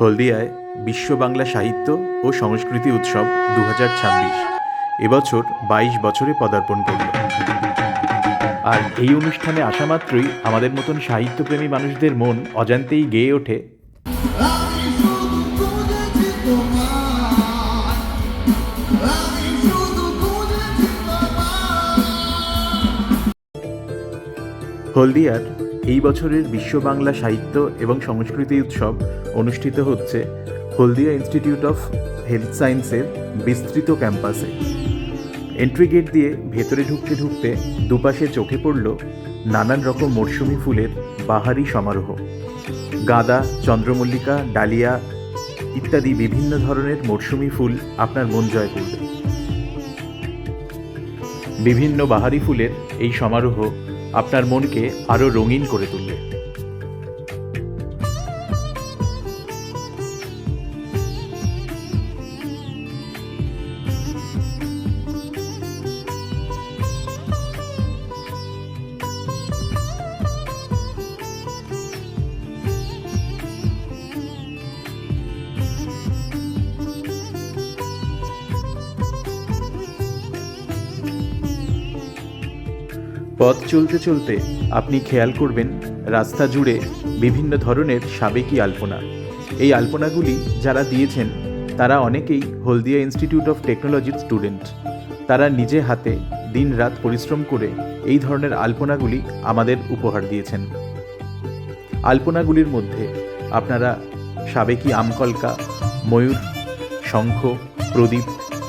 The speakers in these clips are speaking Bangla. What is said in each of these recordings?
হলদিয়ায় বিশ্ব বাংলা সাহিত্য ও সংস্কৃতি উৎসব 2026 এবছর 22 বছরে পদার্পণ করল। আর এই অনুষ্ঠানে আসা মাত্রই আমাদের মতন সাহিত্যপ্রেমী মানুষদের মন অজান্তেই গেয়ে ওঠে হলদিয়ার এই বছরের বিশ্ব বাংলা সাহিত্য এবং সংস্কৃতি উৎসব অনুষ্ঠিত হচ্ছে হলদিয়া ইনস্টিটিউট অফ হেলথ সায়েন্সের বিস্তৃত ক্যাম্পাসে। এন্ট্রি গেট দিয়ে ভেতরে ঢুকতে ঢুকতে দুপাশে চোখে পড়ল নানান রকম মরশুমি ফুলের বাহারি সমারোহ। গাঁদা, চন্দ্রমল্লিকা, ডালিয়া ইত্যাদি বিভিন্ন ধরনের মরশুমি ফুল আপনার মন জয় করবে। বিভিন্ন বাহারি ফুলের এই সমারোহ আপনার মনকে আরও রঙিন করে তুলবে। পথ চলতে চলতে আপনি খেয়াল করবেন রাস্তা জুড়ে বিভিন্ন ধরনের সাবেকি আলপনা। এই আলপনাগুলি যারা দিয়েছেন তারা অনেকেই হলদিয়া ইনস্টিটিউট অফ টেকনোলজির স্টুডেন্ট। তারা নিজে হাতে দিন রাত পরিশ্রম করে এই ধরনের আলপনাগুলি আমাদের উপহার দিয়েছেন। আলপনাগুলির মধ্যে আপনারা সাবেকি আমকলকা, ময়ূর, শঙ্খ, প্রদীপ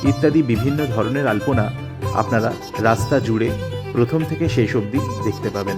ইত্যাদি বিভিন্ন ধরনের আলপনা আপনারা রাস্তা জুড়ে প্রথম থেকে শেষ অবধি দেখতে পাবেন।